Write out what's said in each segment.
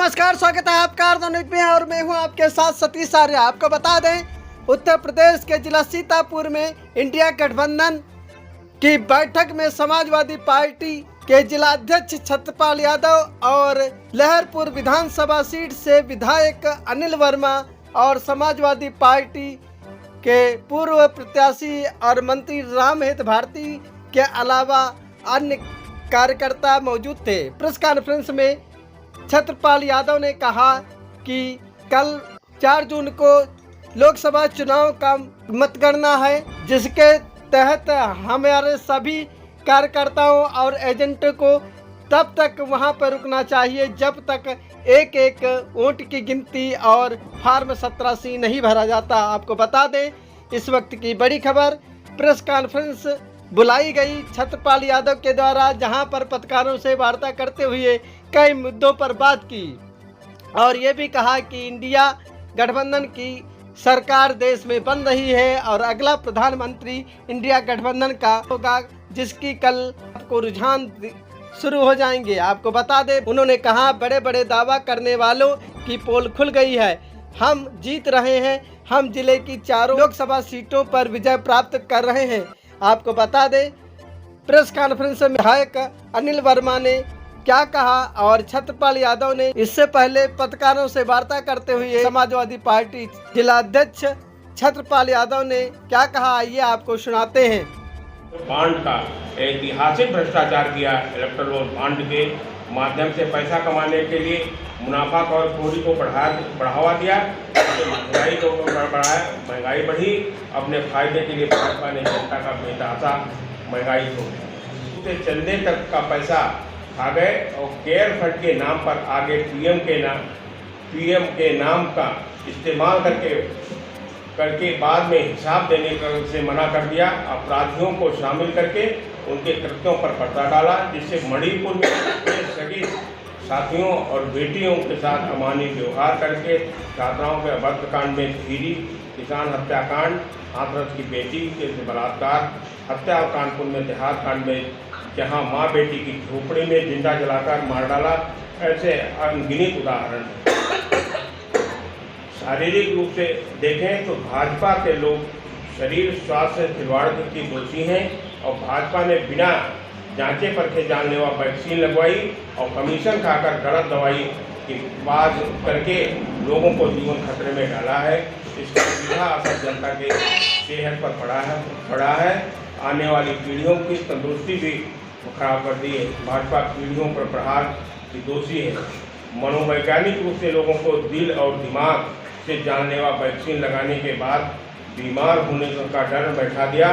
नमस्कार, स्वागत है आपका आर्दनिक में और मैं हूं आपके साथ सतीश आर्य। आपको बता दें, उत्तर प्रदेश के जिला सीतापुर में इंडिया गठबंधन की बैठक में समाजवादी पार्टी के जिला अध्यक्ष छत्रपाल यादव और लहरपुर विधानसभा सीट से विधायक अनिल वर्मा और समाजवादी पार्टी के पूर्व प्रत्याशी और मंत्री रामहित भारती के अलावा अन्य कार्यकर्ता मौजूद थे। प्रेस कॉन्फ्रेंस में छत्रपाल यादव ने कहा कि कल 4 जून को लोकसभा चुनाव का मतगणना है, जिसके तहत हमारे सभी कार्यकर्ताओं और एजेंटों को तब तक वहां पर रुकना चाहिए जब तक एक एक वोट की गिनती और फार्म 87 नहीं भरा जाता। आपको बता दें, इस वक्त की बड़ी खबर, प्रेस कॉन्फ्रेंस बुलाई गई छत्रपाल यादव के द्वारा, जहां पर पत्रकारों से वार्ता करते हुए कई मुद्दों पर बात की और ये भी कहा कि इंडिया गठबंधन की सरकार देश में बन रही है और अगला प्रधानमंत्री इंडिया गठबंधन का होगा, जिसकी कल को रुझान शुरू हो जाएंगे। आपको बता दें, उन्होंने कहा बड़े बड़े दावा करने वालों की पोल खुल गई है, हम जीत रहे हैं, हम जिले की 4 लोकसभा सीटों पर विजय प्राप्त कर रहे हैं। आपको बता दें, प्रेस कॉन्फ्रेंस में विधायक अनिल वर्मा ने क्या कहा और छत्रपाल यादव ने इससे पहले पत्रकारों से वार्ता करते हुए समाजवादी पार्टी जिला अध्यक्ष छत्रपाल यादव ने क्या कहा, आइए आपको सुनाते हैं। बांड का ऐतिहासिक भ्रष्टाचार किया, इलेक्ट्रल बांड के माध्यम से पैसा कमाने के लिए मुनाफाखोरी को बढ़ावा दिया, महंगाई को बढ़ाया, महंगाई बढ़ी, अपने फायदे के लिए भाजपा ने जनता का बेतहाशा महंगाई को चंदे तक का पैसा खा गए और केयर फंड के नाम पर आगे पीएम के नाम का इस्तेमाल करके बाद में हिसाब देने से मना कर दिया। अपराधियों को शामिल करके उनके कृत्यों पर पर्दा डाला, जिससे मणिपुर में सभी साथियों और बेटियों के साथ अमानवीय व्यवहार करके छात्राओं के अभद्रकांड में धीरी, किसान हत्याकांड, हाथरस की बेटी के बलात्कार, हत्या कानपुर में देहात कांड में जहां मां बेटी की झोपड़ी में जिंदा जलाकर मार डाला, ऐसे अनगिनत उदाहरण। शारीरिक रूप से देखें तो भाजपा के लोग शरीर स्वास्थ्य से खिलवाड़ की दोषी हैं और भाजपा ने बिना जांचे परखे जानलेवा वैक्सीन लगवाई और कमीशन खाकर गलत दवाई की बात करके लोगों को जीवन खतरे में डाला है। इसका सीधा असर जनता के सेहत पर पड़ा है। आने वाली पीढ़ियों की तंदुरुस्ती भी खराब कर दी है। भाजपा पीढ़ियों पर प्रहार की दोषी है। मनोवैज्ञानिक रूप से लोगों को दिल और दिमाग से जानलेवा वैक्सीन लगाने के बाद बीमार होने का डर बैठा दिया।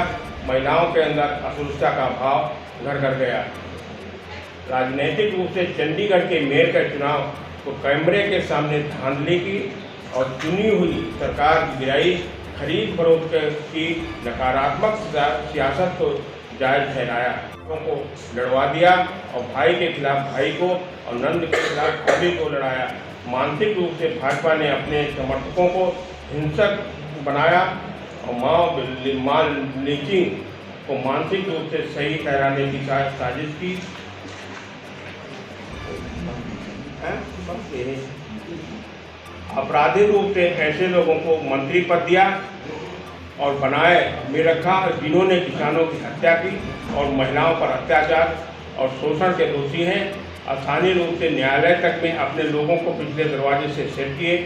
महिलाओं के अंदर असुरक्षा का भाव घर कर गया। राजनीतिक रूप से चंडीगढ़ के मेयर का चुनाव को कैमरे के सामने धांधली की और चुनी हुई सरकार की गिराई, खरीद फरोख्त की नकारात्मक सियासत को जायज ठहराया, को लड़वा दिया और भाई के खिलाफ भाई को और नंद के खिलाफ भाभी को लड़ाया। मानसिक रूप से भाजपा ने अपने समर्थकों को हिंसक बनाया और मां लीचिंग को मानसिक रूप से सही ठहराने की साजिश की। अपराधी रूप से ऐसे लोगों को मंत्री पद दिया और बनाए में रखा जिन्होंने किसानों की हत्या की और महिलाओं पर अत्याचार और शोषण के दोषी हैं। आसानी रूप से न्यायालय तक में अपने लोगों को पिछले दरवाजे से सेट किए,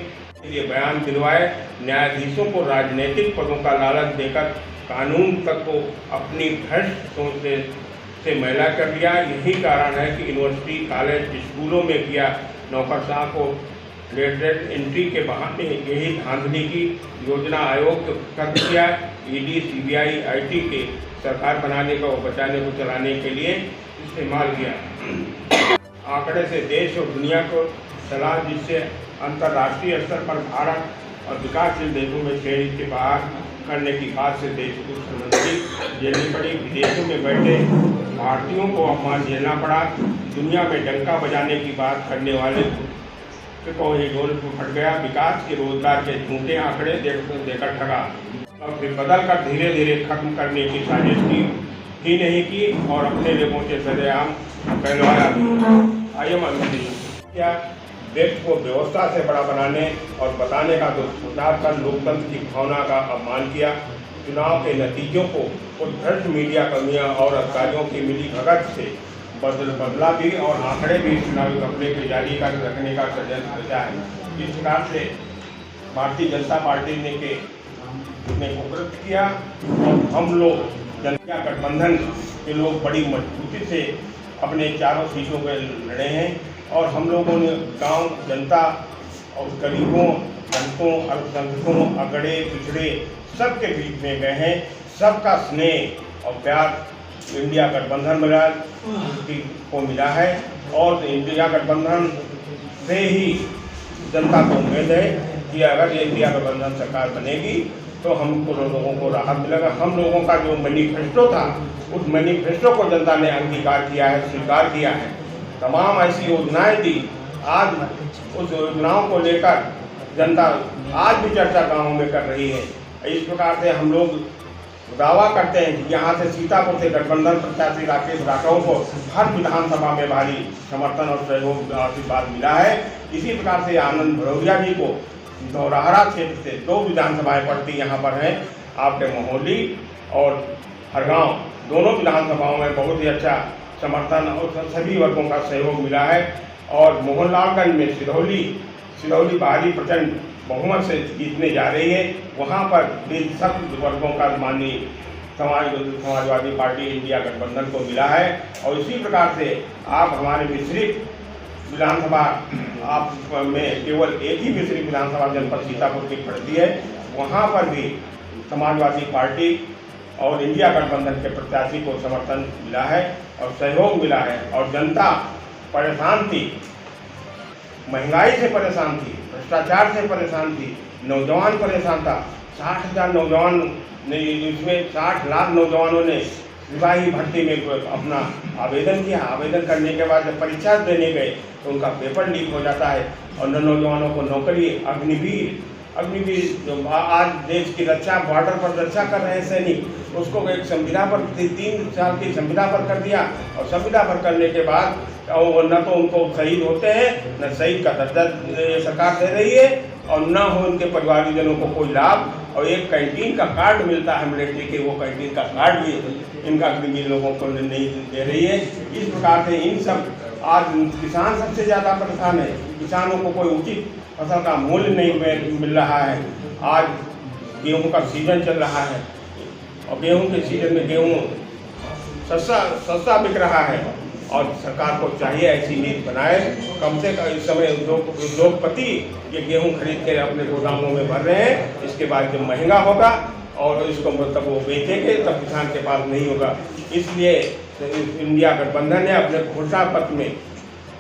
ये बयान दिलवाए। न्यायाधीशों को राजनीतिक पदों का लालच देकर कानून तक को अपनी भ्रष्ट सोच से मैला कर दिया। यही कारण है कि यूनिवर्सिटी, कॉलेज, स्कूलों में किया नौकरशाह को लेटरेट एंट्री के बहाने यही धांधली की योजना आयोग कर दिया। ईडी, सीबीआई, आईटी के सरकार बनाने को बचाने को चलाने के लिए इस्तेमाल किया। आंकड़े से देश और दुनिया को सलाह, जिससे अंतर्राष्ट्रीय स्तर पर भारत और विकासशील देशों में श्रेणी के बाहर करने की बात से देश को शर्मिंदगी झेलनी पड़ी। विदेशों में बैठे भारतीयों को अपमान झेलना पड़ा। दुनिया में डंका बजाने की बात करने वाले को ही डोल फट गया। विकास के रोजगार के झूठे आंकड़े देकर ठगा और फिर बदल कर धीरे धीरे खत्म करने की साजिश की ही नहीं की और अपने लोगों से सरेआम कहलवाया। क्या व्यक्ति को व्यवस्था से बड़ा बनाने और बताने का जो प्रचार कर लोकतंत्र की भावना का अपमान किया। चुनाव के नतीजों को उस भ्रष्ट मीडिया कर्मियों और अधिकारियों की मिली भगत से बदला भी और आंकड़े भी चुनावी घपले के जारी कर रखने का षड्यंत्र रचा है। इस प्रकार से भारतीय जनता पार्टी ने कुकृत्य किया और हम लोग जनता गठबंधन के लोग बड़ी मजबूती से अपने चारों सीटों पर लड़े हैं और हम लोगों ने गांव जनता और गरीबों, दलितों, अल्पसंख्यकों, अगड़े पिछड़े सबके बीच में गए हैं। सबका स्नेह और प्यार इंडिया गठबंधन को मिला है और इंडिया गठबंधन से ही जनता को उम्मीद है कि अगर इंडिया गठबंधन सरकार बनेगी तो हमको लोगों को राहत मिलेगा। हम लोगों का जो मैनिफेस्टो था उस मैनिफेस्टो को जनता ने अंगीकार किया है, स्वीकार किया है। तमाम ऐसी योजनाएं दी, आज उस योजनाओं को लेकर जनता आज भी चर्चा गाँव में कर रही है। इस प्रकार से हम लोग दावा करते हैं कि यहाँ से सीतापुर से गठबंधन प्रत्याशी राकेश राठौर को हर विधानसभा में भारी समर्थन और सहयोग आशीर्वाद मिला है। इसी प्रकार से आनंद भदौरिया जी को धौरहरा क्षेत्र से 2 विधानसभाएं पड़ती यहाँ पर हैं, आपके मोहली और हरगांव, दोनों विधानसभाओं में बहुत ही अच्छा समर्थन और सभी वर्गों का सहयोग मिला है। और मोहनलालगंज में सिरौली भारी प्रचंड बहुमत से जीतने जा रही है। वहाँ पर भी सब वर्गों का माननीय समाजवादी पार्टी इंडिया गठबंधन को मिला है। और इसी प्रकार से आप हमारे मिश्रित विधानसभा आप में केवल एक ही मिश्रित विधानसभा जनपद सीतापुर की पड़ती है, वहाँ पर भी समाजवादी पार्टी और इंडिया गठबंधन के प्रत्याशी को समर्थन मिला है और सहयोग मिला है। और जनता परेशान थी, महंगाई से परेशान थी, भ्रष्टाचार से परेशान थी, नौजवान परेशान था। 60,000 नौजवान ने, इसमें 60 लाख नौजवानों ने सिपाही भर्ती में अपना आवेदन किया। आवेदन करने के बाद जब परीक्षा देने गए तो उनका पेपर लीक हो जाता है और नौजवानों को नौकरी अग्निवीर जो आज देश की रक्षा, बॉर्डर पर रक्षा कर रहे हैं सैनिक, उसको एक संविदा पर 3 साल की संविदा पर कर दिया। और संविदा पर करने के बाद न तो उनको शहीद होते हैं, न शहीद का दर्जा सरकार दे रही है और न हो उनके परिवारजनों को कोई लाभ। और एक कैंटीन का कार्ड मिलता है मिलिट्री के, वो कैंटीन का कार्ड भी इनका अग्निवीर लोगों को नहीं दे रही है। इस प्रकार से इन सब आज किसान सबसे ज़्यादा परेशान है। किसानों को कोई उचित फसल का मूल्य नहीं मिल रहा है। आज गेहूं का सीजन चल रहा है और गेहूं के सीजन में गेहूं सस्ता बिक रहा है और सरकार को चाहिए ऐसी नीति बनाए। कम से कम इस समय उद्योगपति ये गेहूं खरीद के अपने गोदामों में भर रहे हैं, इसके बाद जब महंगा होगा और इसको तब वो बेचेंगे तब किसान के पास नहीं होगा। इसलिए इंडिया गठबंधन ने अपने घोषणा पत्र में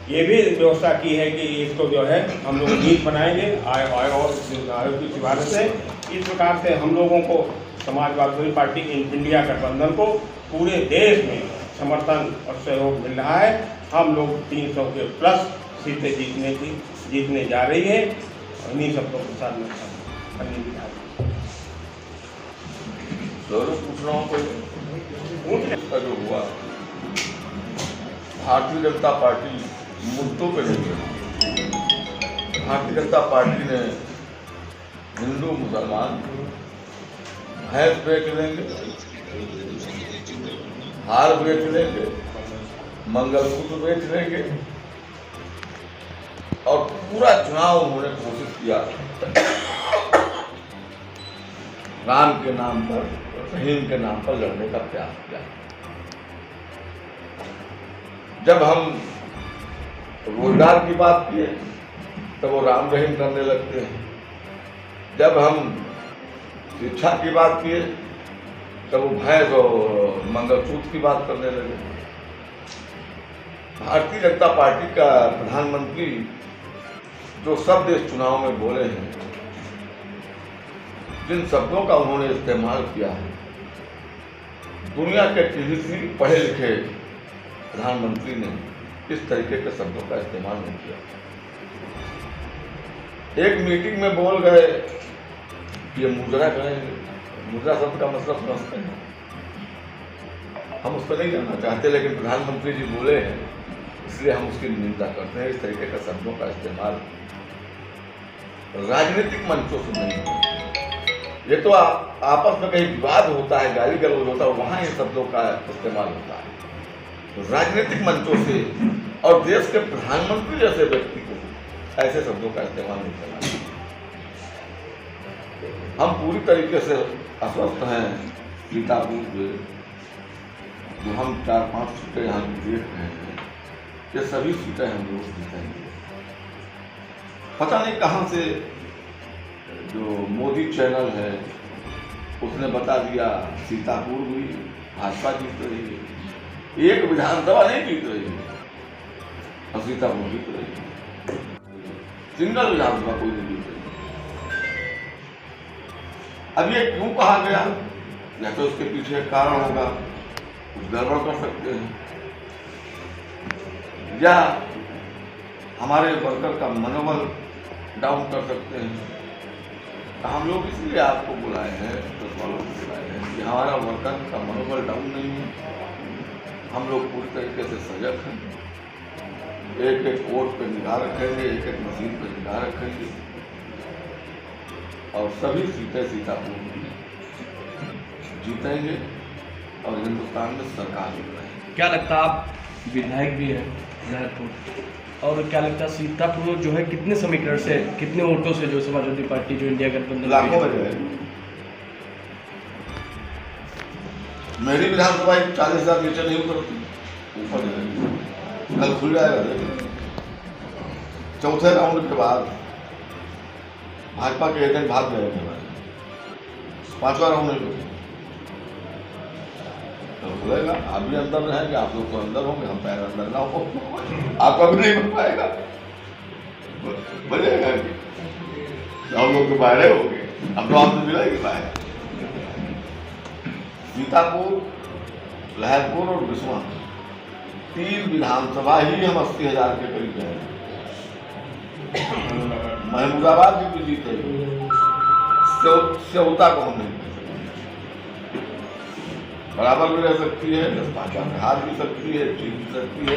ये भी व्यवस्था की है कि इसको जो है हम लोग नीति बनाएंगे आयोग की सिफारिश से। इस प्रकार से हम लोगों को समाजवादी पार्टी इंडिया गठबंधन को पूरे देश में समर्थन और सहयोग मिल रहा है। हम लोग 300 के प्लस सीटें जीतने जा रही है और इन्हीं सबको प्रसाद में पूछ रहा हूँ उसका जो हुआ भारतीय जनता पार्टी मुद्दों पे नहीं गई। भारतीय जनता पार्टी ने हिंदू मुसलमान भैंस बेच लेंगे, हार बेच लेंगे, मंगलसूत्र बेच लेंगे और पूरा चुनाव उन्होंने कोशिश किया राम के नाम पर, रहीम के नाम पर लड़ने का प्रयास किया। जब हम रोजगार की बात किए तब वो राम रहीम करने लगते हैं। जब हम शिक्षा की बात किए तब वो भैंस और मंगलसूत्र की बात करने लगे। भारतीय जनता पार्टी का प्रधानमंत्री जो शब्द इस चुनाव में बोले हैं, जिन शब्दों का उन्होंने इस्तेमाल किया है, दुनिया के किसी पढ़े लिखे प्रधानमंत्री ने इस तरीके के शब्दों का इस्तेमाल नहीं किया। एक मीटिंग में बोल गए ये मुजरा करेंगे। मुद्रा शब्द का मतलब समझते हैं, हम उस पर नहीं जाना चाहते, लेकिन प्रधानमंत्री जी बोले हैं इसलिए हम उसकी निंदा करते हैं। इस तरीके का शब्दों का इस्तेमाल राजनीतिक मंचों से नहीं होता। ये तो आपस में कहीं विवाद होता है, गाली गलौज होता है, वहाँ ये शब्दों का इस्तेमाल होता है। तो राजनीतिक मंचों से और देश के प्रधानमंत्री जैसे व्यक्ति को ऐसे शब्दों का इस्तेमाल नहीं करना चाहिए। हम पूरी तरीके से आश्वस्त हैं सीतापुर में, जो हम 4-5 सीटें यहाँ देख रहे हैं, ये सभी सीटें हम लोग जीतेंगे। पता नहीं कहाँ से जो मोदी चैनल है उसने बता दिया सीतापुर भी भाजपा जीत रही है। एक विधानसभा नहीं जीत रही है और सीतापुर जीत रही है। सिंगल विधानसभा कोई नहीं जीत रही। अब ये क्यों कहा गया, या तो उसके पीछे एक कारण होगा, कुछ गड़बड़ कर सकते हैं, या हमारे वर्कर का मनोबल डाउन कर सकते हैं। हम लोग इसलिए आपको बुलाए हैं, प्रेस वालों को बुलाए हैं कि हमारा वर्कर का मनोबल डाउन नहीं है। हम लोग पूरी तरीके से सजग हैं। एक एक वोट पर निगाह रखेंगे, एक एक मशीन पर निगाह रखेंगे और सभी सीटें सीतापुर में जीतेंगे और हिंदुस्तान में सरकार बनाएंगे। क्या लगता है, आप विधायक भी हैं लहरपुर, और क्या लगता है सीतापुर जो है कितने समीकरण से, कितने वोटों से जो समाजवादी पार्टी जो इंडिया गठबंधन लाखों में जाएगी? मेरी विधानसभा 40,000 नीचे नहीं उतरती, ऊपर जाएगी। कल खुल जाएगा, देखिए। चौथे राउंड के बाद भाजपा के एजेंट भाग जाएंगे, 5वां राउंड नहीं होगा तो खुलेगा। आप भी अंदर रहेंगे, आप लोग तो अंदर होंगे, हम पैर अंदर ना हो, आपका भी नहीं बन पाएगा, बनेगा कि हम लोग तो बाहर होंगे, हम तो आपसे मिलेंगे बाहर। सीतापुर, लहरपुर और बिस्वा 3 विधानसभा ही हम 80,000 के करीब जाएंगे। महमूदाबाद भी जीतेगी, सेवता को हम नहीं बराबर भी रह सकती है, 10-5 हार भी सकती है, जीत भी सकती है।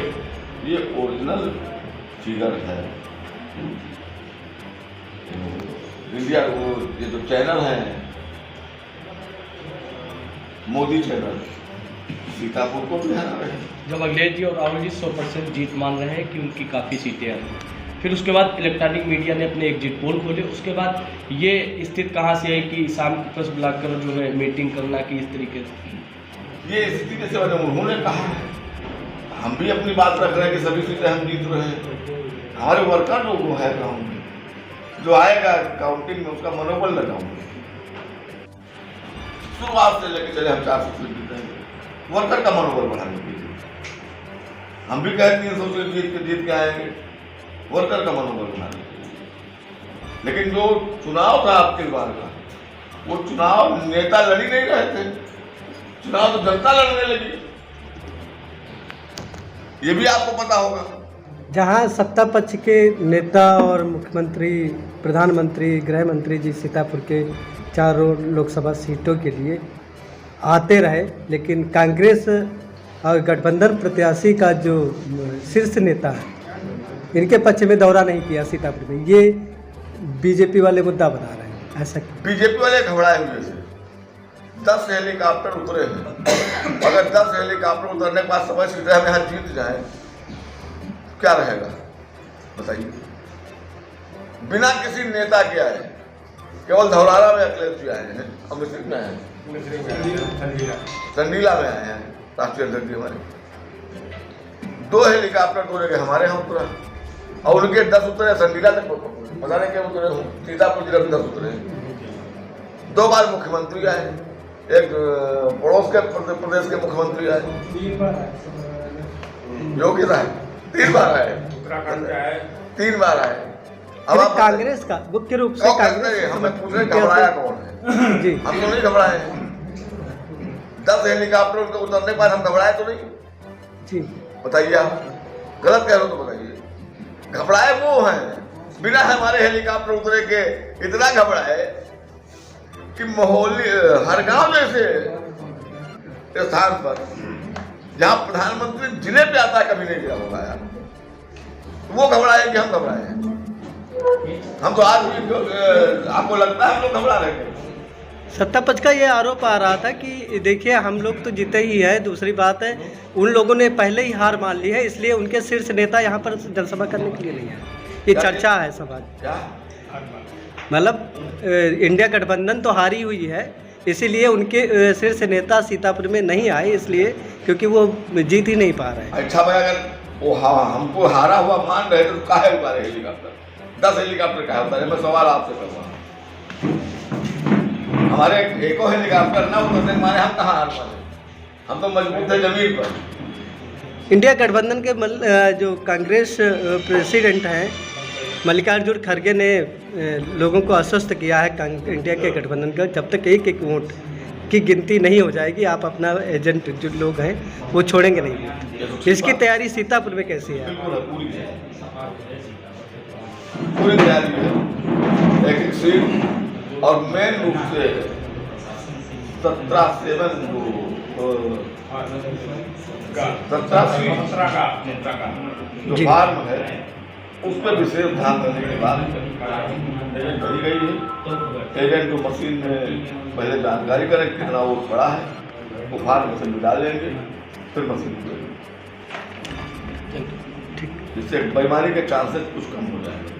ये ओरिजिनल फिगर है। इंडिया वो ये जो चैनल है मोदी चैनल, सीतापुर को भी हरा रहे हैं। जब अखिलेश जी और राहुल जी 100% जीत मान रहे हैं कि उनकी काफ़ी सीटें हैं, फिर उसके बाद इलेक्ट्रॉनिक मीडिया ने अपने एग्जिट पोल खोले, उसके बाद ये स्थिति कहाँ से आई कि शाम को प्रेस बुलाकर जो है मीटिंग करना कि इस तरीके से? ये स्थिति कैसे बने? उन्होंने कहा है, हम भी अपनी बात रख रहे हैं कि सभी सीटें हम जीत रहे हैं। हमारे वर्कर लोग है गाँव में, जो आएगा काउंटिंग में उसका मनोबल लगाऊंगे। शुरुआत से लेकर चले हम 400 सीट जीतेंगे, वर्कर का मनोबल बढ़ाने के लिए। हम भी कहे 300 सीट जीत के आएंगे, वर्कर का मनोबल बढ़ाने के लिए। लेकिन जो चुनाव था आपके बार का, वो चुनाव नेता लड़ ही नहीं रहे थे, चुनाव तो जनता लड़ने लगी। ये भी आपको पता होगा। जहां सत्ता पक्ष के नेता और मुख्यमंत्री, प्रधानमंत्री, गृह मंत्री जी सीतापुर के 4 लोकसभा सीटों के लिए आते रहे, लेकिन कांग्रेस और गठबंधन प्रत्याशी का जो शीर्ष नेता है, इनके पक्ष में दौरा नहीं किया सीतापुर में। ये बीजेपी वाले मुद्दा बता रहे हैं, ऐसा क्यों? बीजेपी वाले घबराए हुए थे। 10 हेलीकॉप्टर उतरे हैं। अगर 10 हेलीकॉप्टर उतरने के बाद समय सीटें हम यहाँ जीत जाए, क्या रहेगा बताइए? बिना किसी नेता के आए, केवल धौलारा में अखिलेश जी आए हैं, अमृतसर में आए हैं, चंडीला में आए हैं, राष्ट्रीय अध्यक्ष हमारे। 2 हेलीकॉप्टर उतरे गए, हमारे यहाँ उतरा, और उनके 10 उतरे चंडीला तक, पता नहीं क्या उतरे हूँ, सीतापुर जिले में 10 उतरे। 2 बार मुख्यमंत्री आए, एक पड़ोस के प्रदेश के मुख्यमंत्री आए, योगी राय 3 बार आए, उत्तराखंड से आए, 3 बार आए। अब कांग्रेस का मुख्य रूप से कांग्रेस, हमें पूछ रहे घबराया कौन है? जी, हम तो नहीं घबराए हैं। 10 हेलीकॉप्टर उनके उतरने के बाद हम घबराए तो नहीं? जी बताइए, आप गलत कह रहे हो तो बताइए। घबराए वो हैं, बिना हमारे हेलीकॉप्टर उतरे के इतना घबराए कि मोहल्ली हरगांव जैसे स्थान पर, जहां प्रधानमंत्री जिले पे आता है, कभी नहीं गया होगा यार। तो वो घबराए कि हम घबराए हैं? हम तो आज भी आपको लगता है हम लोग घबरा रहे थे? सत्ता पक्ष का ये आरोप आ रहा था कि देखिए हम लोग तो जीते ही है, दूसरी बात है उन लोगों ने पहले ही हार मान ली है, इसलिए उनके शीर्ष नेता यहाँ पर जनसभा करने के लिए नहीं है। ये चर्चा है समाज, क्या मतलब इंडिया गठबंधन तो हारी हुई है, इसीलिए उनके शीर्ष नेता सीतापुर में नहीं आए, इसलिए क्योंकि वो जीत ही नहीं पा रहे हैं। अच्छा भाई, अगर वो हमको हारा हुआ मान रहे तो काहे उतारे हेलीकॉप्टर? 10 हेलीकॉप्टर काहे उतारे? मैं सवाल आपसे करूँगा। हमारे एको हेलीकॉप्टर ना उतरने मारे हम कहाँ हार माने? हम तो मजबूत है जमीन पर। इंडिया गठबंधन के जो कांग्रेस प्रेसिडेंट हैं मल्लिकार्जुन खड़गे ने लोगों को आश्वस्त किया है इंडिया के गठबंधन का, जब तक एक एक वोट की गिनती नहीं हो जाएगी आप अपना एजेंट जो लोग हैं वो छोड़ेंगे नहीं। इसकी तैयारी सीतापुर में कैसी है? पूरी तैयारी है, एक एक सीट और मेन रूप से 17 जो फार्म है उस पर विशेष ध्यान देने के बाद एजेंट भरी गई है। एजेंट को मशीन में पहले जानकारी करें कितना वो पड़ा है, वो फार्म से मिला लेंगे, फिर मशीन जिससे बेईमानी के चांसेस कुछ कम हो जाएंगे।